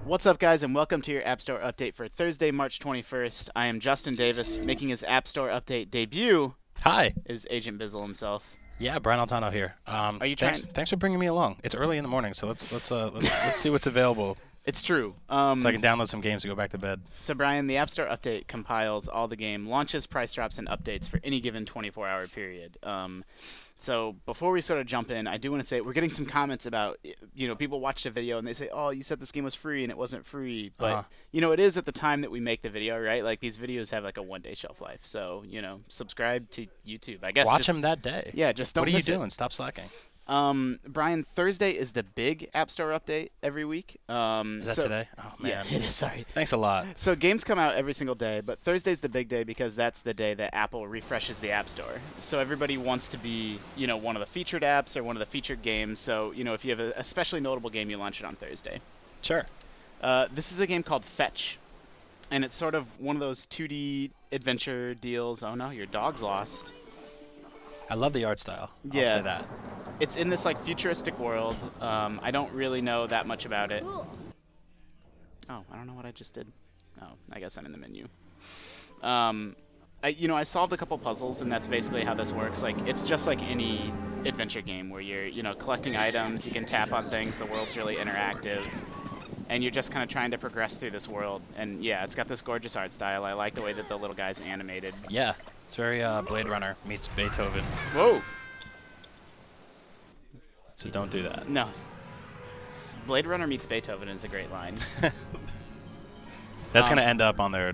What's up, guys, and welcome to your App Store update for Thursday, March 21st. I am Justin Davis. Making his App Store update debut Hi. is Agent Bizzle himself. Yeah, Brian Altano here. Are you thanks for bringing me along. It's early in the morning, so let's see what's available. It's true. So I can download some games and go back to bed. So, Brian, the App Store update compiles all the game launches, price drops, and updates for any given 24-hour period. So before we sort of jump in, I do want to say we're getting some comments about, people watched a video and they say, oh, you said this game was free and it wasn't free. But, it is at the time that we make the video, right? Like, these videos have, like, a one-day shelf life. So, subscribe to YouTube, I guess. Watch them that day. Yeah, just don't miss it. What are you doing? It. Stop slacking. Brian, Thursday is the big App Store update every week. Is that today? Oh, man. Yeah, it is, sorry. Thanks a lot. So games come out every single day, but Thursday's the big day because that's the day that Apple refreshes the App Store. So everybody wants to be, one of the featured apps or one of the featured games. So, if you have a especially notable game, you launch it on Thursday. Sure. This is a game called Fetch, and it's sort of one of those 2D adventure deals. Oh, no, your dog's lost. I love the art style. Yeah. I'll say that. It's in this, like, futuristic world. I don't really know that much about it. Oh, I don't know what I just did. Oh, I guess I'm in the menu. I solved a couple puzzles, and that's basically how this works. Like, it's just like any adventure game where you're, collecting items. You can tap on things. The world's really interactive. And you're just kind of trying to progress through this world. And, yeah, it's got this gorgeous art style. I like the way that the little guy's animated. Yeah. It's very Blade Runner meets Beethoven. Whoa. So don't do that. No. Blade Runner meets Beethoven is a great line. That's going to end up on their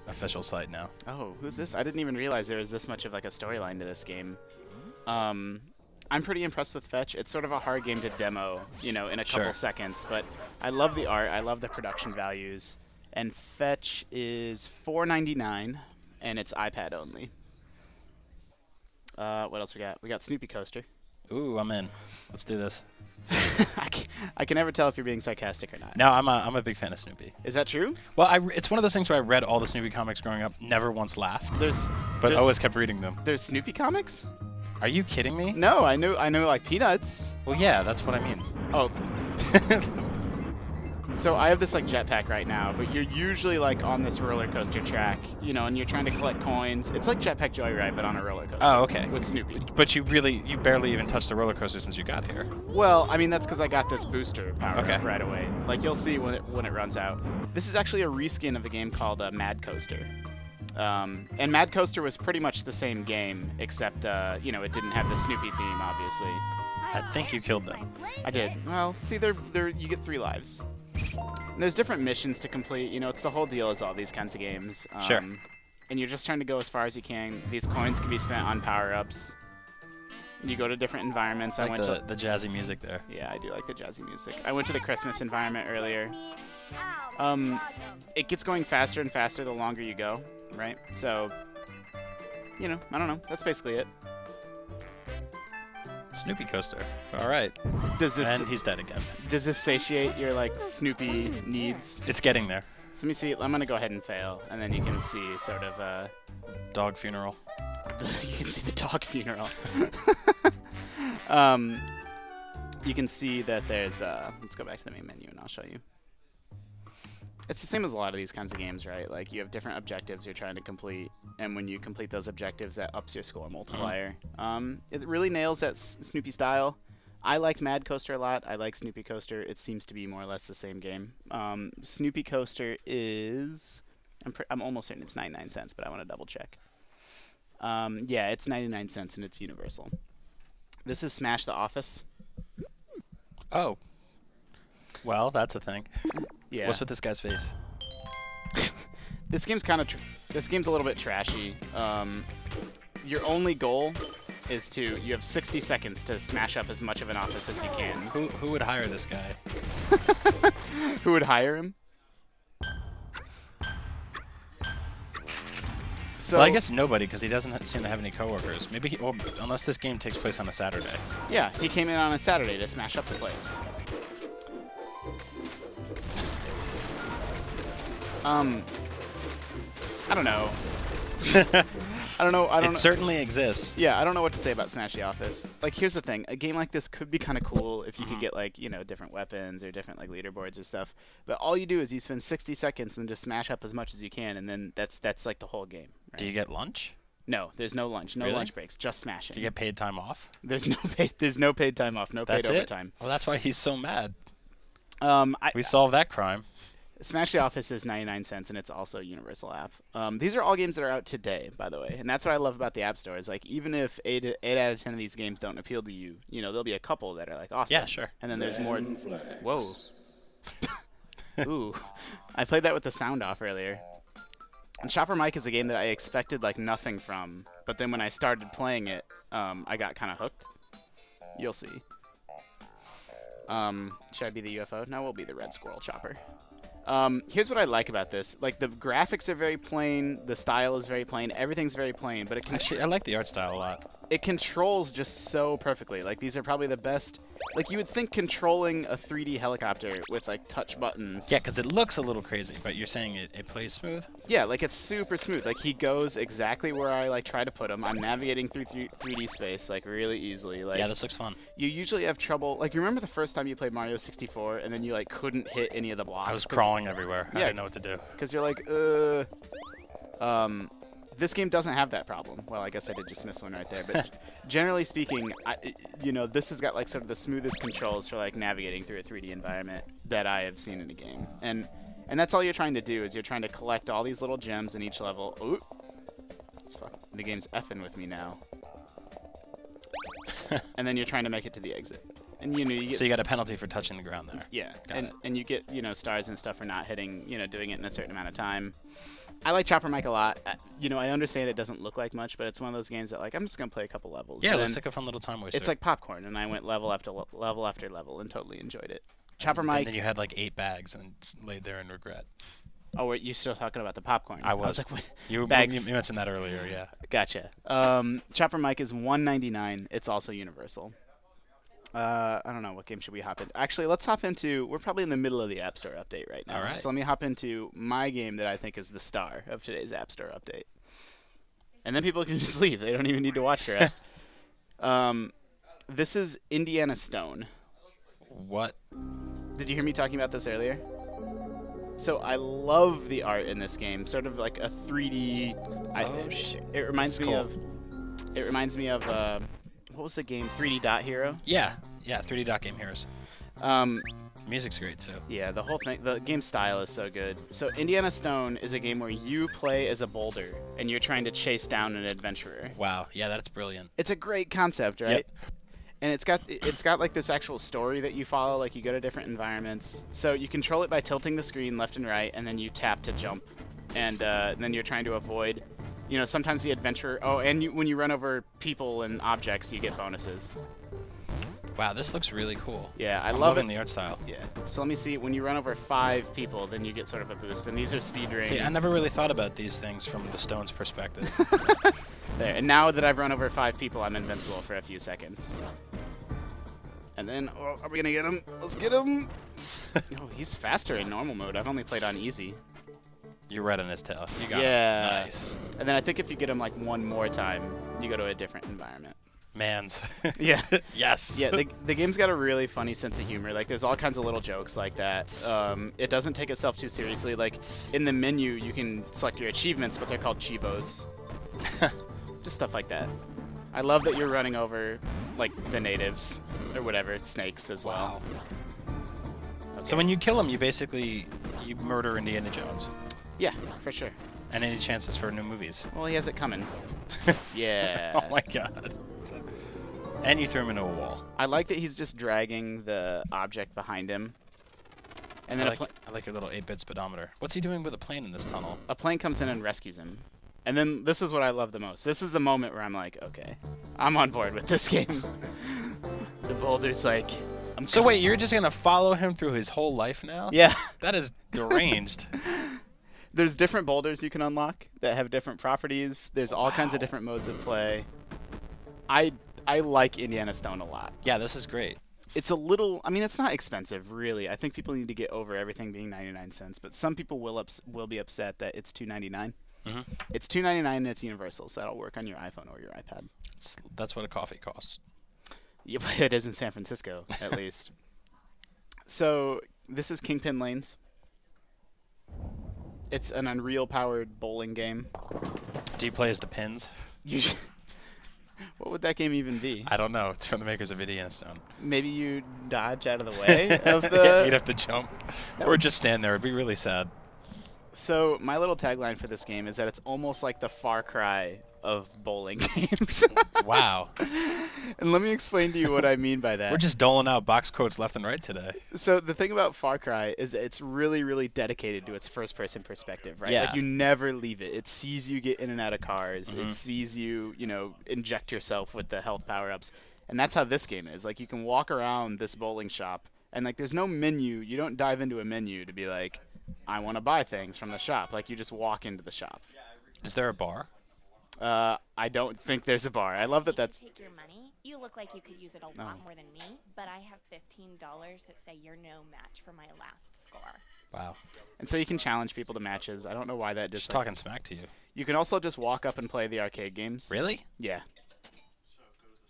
official site now. Oh, who's this? I didn't even realize there was this much of like a storyline to this game. I'm pretty impressed with Fetch. It's sort of a hard game to demo, in a couple seconds, but I love the art. I love the production values. And Fetch is $4.99, and it's iPad only. What else we got? We got Snoopy Coaster. Ooh, I'm in. Let's do this. I can never tell if you're being sarcastic or not. No, I'm a big fan of Snoopy. Is that true? Well, it's one of those things where I read all the Snoopy comics growing up, never once laughed. But always kept reading them. There's Snoopy comics? Are you kidding me? No, I know like Peanuts. Well, yeah, that's what I mean. Oh. So I have this like jetpack right now, but you're usually like on this roller coaster track, and you're trying to collect coins. It's like Jetpack Joyride, but on a roller coaster. Oh, okay. With Snoopy. But you barely even touched the roller coaster since you got here. Well, I mean that's because I got this booster power up Okay. right away. Like you'll see when it runs out. This is actually a reskin of a game called Mad Coaster. And Mad Coaster was pretty much the same game, except it didn't have the Snoopy theme, obviously. I think you killed them. I did. Well, see, you get 3 lives. And there's different missions to complete. It's the whole deal is all these kinds of games. Sure. And you're just trying to go as far as you can. These coins can be spent on power-ups. You go to different environments. I like the jazzy music there. Yeah, I do like the jazzy music. I went to the Christmas environment earlier. It gets going faster and faster the longer you go, right? So, I don't know. That's basically it. Snoopy Coaster. All right. And he's dead again. Does this satiate your like Snoopy needs? It's getting there. So let me see. I'm gonna go ahead and fail, and then you can see sort of dog funeral. You can see the dog funeral. You can see that there's let's go back to the main menu and I'll show you. It's the same as a lot of these kinds of games, right? Like you have different objectives you're trying to complete, and when you complete those objectives, that ups your score multiplier. It really nails that Snoopy style. I liked Mad Coaster a lot. I like Snoopy Coaster. It seems to be more or less the same game. Snoopy Coaster is, I'm almost certain it's 99 cents, but I want to double check. Yeah, it's 99 cents and it's universal. This is Smash the Office. Oh. Well, that's a thing. Yeah. What's with this guy's face? This game's this game's a little bit trashy. Your only goal is you have 60 seconds to smash up as much of an office as you can. Who would hire this guy? Who would hire him? So Well, I guess nobody, because he doesn't seem to have any coworkers. Maybe unless this game takes place on a Saturday. Yeah, he came in on a Saturday to smash up the place. I don't know. I don't know. It certainly exists. Yeah, I don't know what to say about Smash the Office. Like, here's the thing: a game like this could be kind of cool if you could get like different weapons or different like leaderboards or stuff. But all you do is you spend 60 seconds and just smash up as much as you can, and then that's like the whole game. Right? Do you get lunch? No, there's no lunch, no lunch breaks, just smashing. Do you get paid time off? There's no paid time off, no paid overtime. Well, that's why he's so mad. We solved that crime. Smash the Office is 99 cents, and it's also a universal app. These are all games that are out today, by the way, and that's what I love about the App Store. Is like even if 8 out of 10 of these games don't appeal to you, there'll be a couple that are like awesome. Yeah, sure. And then there's more. Whoa. Ooh, I played that with the sound off earlier. And Chopper Mike is a game that I expected like nothing from, but then when I started playing it, I got kind of hooked. You'll see. Should I be the UFO? No, we'll be the red squirrel chopper. Here's what I like about this. Like, the graphics are very plain, the style is very plain, everything's very plain, but it actually, I like the art style a lot. It controls just so perfectly. Like, these are probably the best. Like, you would think controlling a 3D helicopter with, like, touch buttons. Yeah, because it looks a little crazy, but you're saying it plays smooth? Yeah, like, it's super smooth. Like, he goes exactly where I, like, try to put him. I'm navigating through 3D space, like, really easily. Like, yeah, this looks fun. You usually have trouble. Like, you remember the first time you played Mario 64, and then you, like, couldn't hit any of the blocks? I was crawling everywhere. Yeah, I didn't know what to do. Because you're like, this game doesn't have that problem. Well, I guess I did just miss one right there. But generally speaking, this has got like sort of the smoothest controls for like navigating through a 3D environment that I have seen in a game. And that's all you're trying to do is you're trying to collect all these little gems in each level. Ooh, the game's effing with me now. And then you're trying to make it to the exit. And you get so you got a penalty for touching the ground there. Yeah, and you get stars and stuff for not hitting, doing it in a certain amount of time. I like Chopper Mike a lot. I understand it doesn't look like much, but it's one of those games that like I'm just gonna play a couple levels. Yeah, it looks like a fun little time waster. It's like popcorn, and I went level after level after level and totally enjoyed it. Chopper Mike. And then you had like 8 bags and laid there in regret. Oh, were you still talking about the popcorn? I was like, what? You mentioned that earlier, yeah. Gotcha. Chopper Mike is $1.99. It's also universal. I don't know. What game should we hop into? Actually, let's hop into... We're probably in the middle of the App Store update right now. All right. So let me hop into my game that I think is the star of today's App Store update. And then people can just leave. They don't even need to watch the rest. This is Indiana Stone. What? Did you hear me talking about this earlier? So I love the art in this game. Sort of like a 3D... It reminds me of... It reminds me of... what was the game? 3D Dot Hero? Yeah, 3D Dot Game Heroes. Music's great too. Yeah, the whole thing, the game style is so good. So Indiana Stone is a game where you play as a boulder and you're trying to chase down an adventurer. Wow, yeah, that's brilliant. It's a great concept, right? Yep. And it's got like this actual story that you follow. Like you go to different environments. So you control it by tilting the screen left and right, and then you tap to jump, and then you're trying to avoid. Sometimes the adventure... Oh, and when you run over people and objects, you get bonuses. Wow, this looks really cool. Yeah, I'm loving the art style. Yeah. So let me see. When you run over 5 people, then you get sort of a boost. And these are speed rings. See, I never really thought about these things from the Stone's perspective. There. And now that I've run over 5 people, I'm invincible for a few seconds. And then... Oh, are we going to get him? Let's get him! Oh, he's faster in normal mode. I've only played on easy. You're right on his tail. You got it. Nice. And then I think if you get him like one more time, you go to a different environment. Mans. Yeah. Yes. Yeah, the game's got a really funny sense of humor. Like, there's all kinds of little jokes like that. It doesn't take itself too seriously. Like, in the menu, you can select your achievements, but they're called Chivos. Just stuff like that. I love that you're running over, like, the natives, or whatever, snakes as well. Okay. So when you kill them, you murder Indiana Jones. Yeah, for sure. And any chances for new movies? Well, he has it coming. Yeah. Oh my god. And you threw him into a wall. I like that he's just dragging the object behind him. And then I like your little 8-bit speedometer. What's he doing with a plane in this tunnel? A plane comes in and rescues him. And then this is what I love the most. This is the moment where I'm like, okay, I'm on board with this game. The boulder's like... So wait, you're just going to follow him through his whole life now? Yeah. That is deranged. There's different boulders you can unlock that have different properties. There's all kinds of different modes of play. I like Indiana Stone a lot. Yeah, this is great. It's a little... I mean, it's not expensive, really. I think people need to get over everything being 99 cents. But some people will be upset that it's $2.99. It's $2.99 and it's universal, so that'll work on your iPhone or your iPad. That's what a coffee costs. Yeah, but it is in San Francisco, at least. So this is Kingpin Lanes. It's an Unreal-powered bowling game. Do you play as the pins? What would that game even be? I don't know. It's from the makers of Indiana Stone. Maybe you dodge out of the way of the... Yeah, you'd have to jump. Or just stand there. It'd be really sad. So my little tagline for this game is that it's almost like the Far Cry of bowling games. Wow. And let me explain to you what I mean by that. We're just doling out box quotes left and right today. So the thing about Far Cry is it's really, really dedicated to its first-person perspective, right? Yeah. Like you never leave it. It sees you get in and out of cars. It sees you, you know, inject yourself with the health power-ups. And that's how this game is. Like you can walk around this bowling shop, and like there's no menu. You don't dive into a menu to be like, I want to buy things from the shop. Like you just walk into the shop. Is there a bar? I don't think there's a bar. I love that that's... Take your money. You look like you could use it a lot more than me, but I have $15 that say you're no match for my last score. Wow. And so you can challenge people to matches. I don't know why that just... She's talking smack to you. You can also just walk up and play the arcade games. Really? Yeah.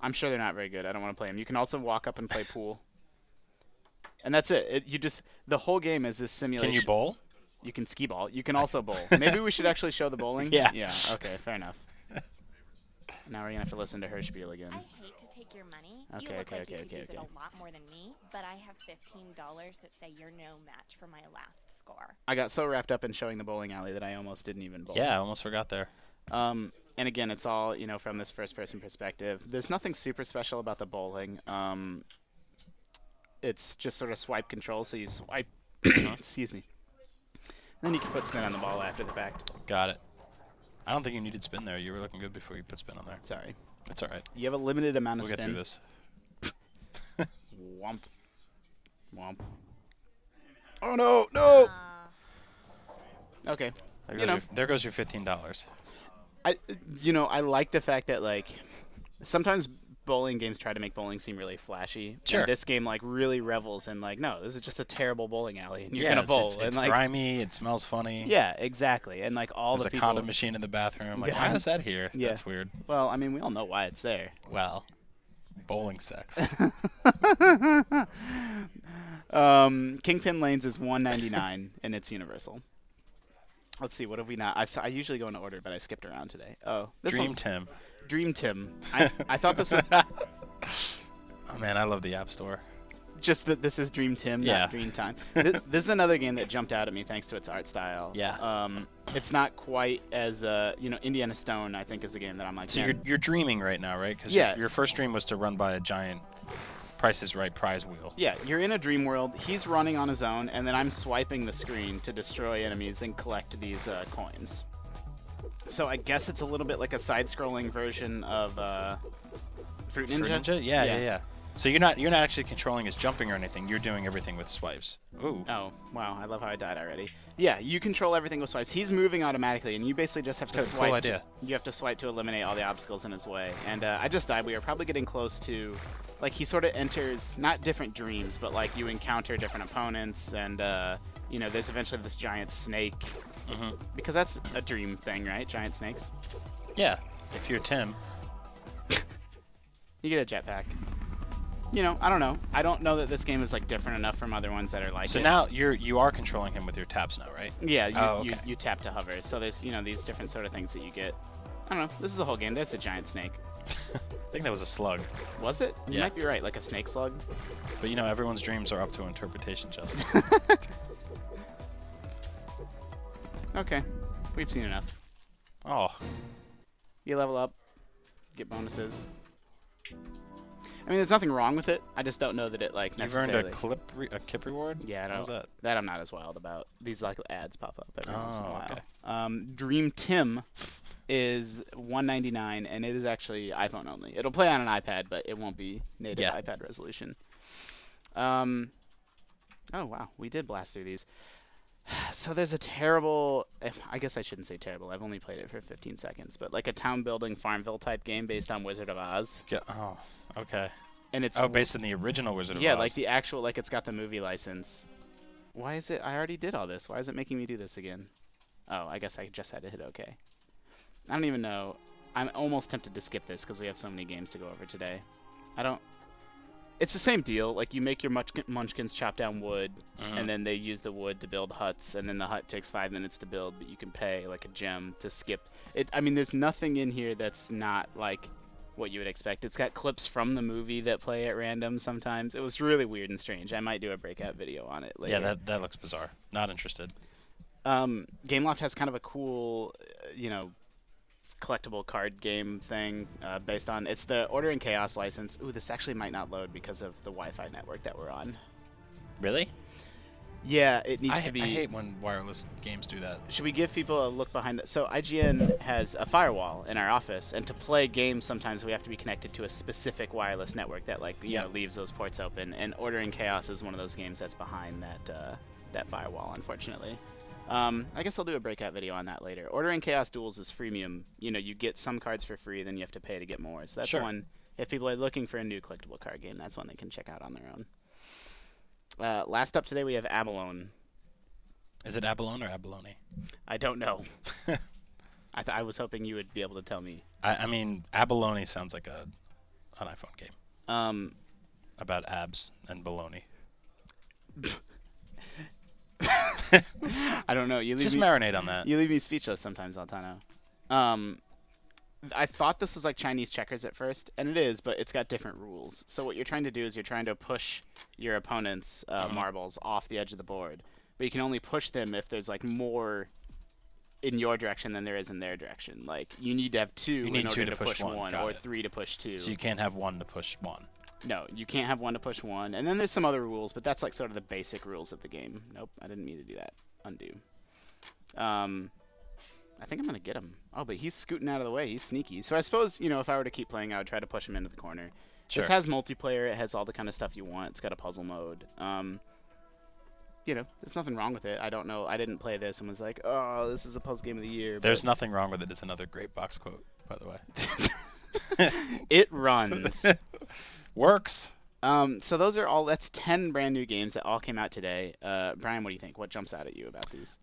I'm sure they're not very good. I don't want to play them. You can also walk up and play pool. And that's it. You just... The whole game is this simulation. Can you bowl? You can skee ball. You can also bowl. Maybe we should actually show the bowling? Yeah. Yeah, okay, fair enough. Now we're going to have to listen to her spiel again. I hate to take your money. Okay, you look okay, like okay, you could okay, use it okay. a lot more than me, but I have $15 that say you're no match for my last score. I got so wrapped up in showing the bowling alley that I almost didn't even bowl. Yeah, I almost forgot there. And again, it's all, you know, from this first-person perspective. There's nothing super special about the bowling. It's just sort of swipe control, so you swipe, excuse me. Then you can put spin on the ball after the fact. Got it. I don't think you needed spin there. You were looking good before you put spin on there. Sorry. That's all right. You have a limited amount of We'll spin. get through this. Womp. Womp. Oh, no, no! Okay. There goes your $15. I like the fact that, like, sometimes bowling games try to make bowling seem really flashy. Sure. And this game, like, really revels in, like, no, this is just a terrible bowling alley, and you're Yeah, going to bowl. it's and, like, grimy. It smells funny. Yeah, exactly. And, like, all There's the a people... condom machine in the bathroom. Like, Yeah. why is that here? Yeah. That's weird. Well, I mean, we all know why it's there. Well, bowling sex. Kingpin Lanes is $1.99, and it's universal. Let's see, what have we not? I usually go in order, but I skipped around today. Oh, this Dream one. Tim. Dream Tim. I thought this was Oh, man, I love the App Store. just that this is Dream Tim, Yeah. not Dream Time. This is another game that jumped out at me thanks to its art style. Yeah. It's not quite as, Indiana Stone, I think, is the game that I'm like, So man, you're dreaming right now, right? Because Yeah. your first dream was to run by a giant Price is Right prize wheel. yeah, you're in a dream world. He's running on his own, and then I'm swiping the screen to destroy enemies and collect these coins. So I guess it's a little bit like a side-scrolling version of Fruit Ninja. Fruit Ninja? Yeah. So you're not actually controlling his jumping or anything. You're doing everything with swipes. Ooh. Oh, wow. I love how I died already. Yeah, you control everything with swipes. He's moving automatically, and you basically just have to That's a swipe. cool idea. You have to swipe to eliminate all the obstacles in his way. And I just died. We were probably getting close to... Like, he sort of enters, not different dreams, but, like, you encounter different opponents, and, there's eventually this giant snake. Because that's a dream thing, right? Giant snakes. Yeah. If you're Tim. You get a jetpack. I don't know. I don't know that this game is, like, different enough from other ones that are like So it. now you are controlling him with your taps now, right? Yeah, okay. you tap to hover. So there's, these different sort of things that you get. I don't know. This is the whole game. There's the giant snake. I think that was a slug. Was it? You Yeah. might be right, like a snake slug. But everyone's dreams are up to interpretation, Justin. Okay. We've seen enough. Oh. You level up, get bonuses. I mean, there's nothing wrong with it. I just don't know that it, like, You've necessarily... earned a kip reward? Yeah, I don't. How's that? That I'm not as wild about. These, like, ads pop up every once in a while. Okay. Dream Tim is $1.99, and it is actually iPhone only. It'll play on an iPad, but it won't be native iPad resolution. Oh, wow. We did blast through these. So there's a terrible... I guess I shouldn't say terrible. I've only played it for 15 seconds. But, like, a town-building Farmville-type game based on Wizard of Oz. Oh, okay. And it's... based on the original Wizard of Oz. Yeah, like the actual... Like, it's got the movie license. Why is it... I already did all this. Why is it making me do this again? Oh, I guess I just had to hit OK. I don't even know. I'm almost tempted to skip this because we have so many games to go over today. I don't... It's the same deal. Like, you make your munchkins chop down wood, and then they use the wood to build huts, and then the hut takes 5 minutes to build, but you can pay, like, a gem to skip. I mean, there's nothing in here that's not, like, what you would expect. It's got clips from the movie that play at random sometimes. It was really weird and strange. I might do a breakout video on it later. Yeah, that looks bizarre. Not interested. Gameloft has kind of a cool, you know, collectible card game thing based on... It's the Order and Chaos license. Ooh, this actually might not load because of the Wi-Fi network that we're on. Really? Yeah, it needs to be... I hate when wireless games do that. Should we give people a look behind it? So IGN has a firewall in our office, and to play games sometimes we have to be connected to a specific wireless network that, like, you know, leaves those ports open. And Order and Chaos is one of those games that's behind that firewall, unfortunately. I guess I'll do a breakout video on that later. Order and Chaos Duels is freemium. You know, you get some cards for free, then you have to pay to get more. So that's one. If people are looking for a new collectible card game, that's one they can check out on their own. Last up today, we have Abalone. Is it Abalone or Abalone? I don't know. I was hoping you would be able to tell me. I mean, Abalone sounds like an iPhone game. About abs and baloney. I don't know. You leave Just marinate on that. You leave me speechless sometimes, Altano. I thought this was like Chinese checkers at first, and it is, but it's got different rules. So what you're trying to do is you're trying to push your opponent's marbles off the edge of the board, but you can only push them if there's like more in your direction than there is in their direction. Like, you need to have 2 in order to push one or 3 to push 2. So you can't have 1 to push 1. No, you can't have 1 to push 1. And then there's some other rules, but that's like sort of the basic rules of the game. Nope, I didn't mean to do that. Undo. I think I'm going to get him. Oh, but he's scooting out of the way. He's sneaky. So I suppose, you know, if I were to keep playing, I would try to push him into the corner. This has multiplayer. It has all the kind of stuff you want. It's got a puzzle mode. You know, there's nothing wrong with it. I don't know. I didn't play this and was like, oh, this is a puzzle game of the year. There's nothing wrong with it. It's another great box quote, by the way. It runs. Works. So those are all. That's 10 brand new games that all came out today. Brian, what do you think? What jumps out at you about these?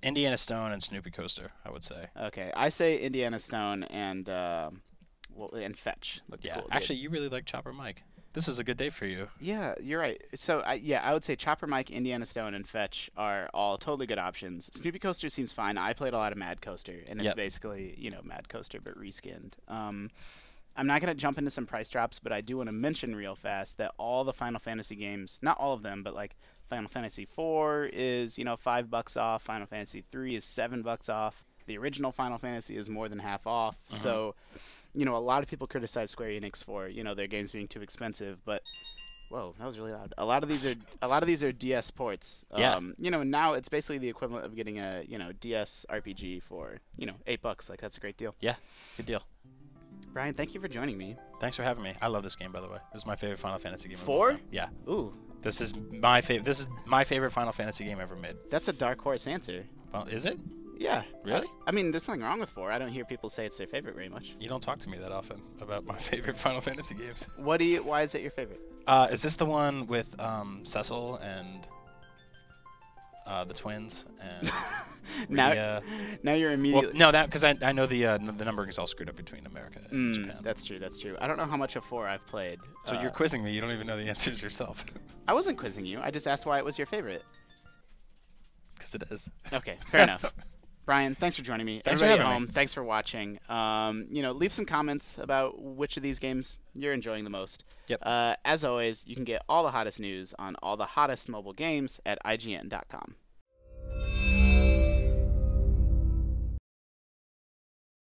Indiana Stone and Snoopy Coaster, I would say. Okay, I say Indiana Stone and Fetch. Yeah, cool. Actually, you really like Chopper Mike. This is a good day for you. Yeah, you're right. So I would say Chopper Mike, Indiana Stone, and Fetch are all totally good options. Snoopy Coaster seems fine. I played a lot of Mad Coaster, and it's basically, you know, Mad Coaster but reskinned. I'm not going to jump into some price drops, but I do want to mention real fast that all the Final Fantasy games, not all of them, but like Final Fantasy IV is, you know, $5 off. Final Fantasy III is $7 off. The original Final Fantasy is more than half off. So, you know, a lot of people criticize Square Enix for, you know, their games being too expensive, but whoa, that was really loud. A lot of these are DS ports. You know, now it's basically the equivalent of getting a, you know, DS RPG for, you know, $8. Like, that's a great deal. Yeah, good deal. Brian, thank you for joining me. Thanks for having me. I love this game, by the way. This is my favorite Final Fantasy game. 4? Yeah. Ooh. This is my favorite. This is my favorite Final Fantasy game ever made. That's a dark horse answer. Well, is it? Yeah. Really? I mean, there's nothing wrong with 4. I don't hear people say it's their favorite very much. You don't talk to me that often about my favorite Final Fantasy games. Why is it your favorite? Is this the one with Cecil and the twins and now you're immediately... Well, no, because I know the numbering is all screwed up between America and Japan. That's true. That's true. I don't know how much of 4 I've played. So you're quizzing me. You don't even know the answers yourself. I wasn't quizzing you. I just asked why it was your favorite. Because it is. Okay, fair enough. Brian, thanks for joining me. Thanks for having me. Thanks for watching. You know, leave some comments about which of these games you're enjoying the most. Yep. As always, you can get all the hottest news on all the hottest mobile games at IGN.com.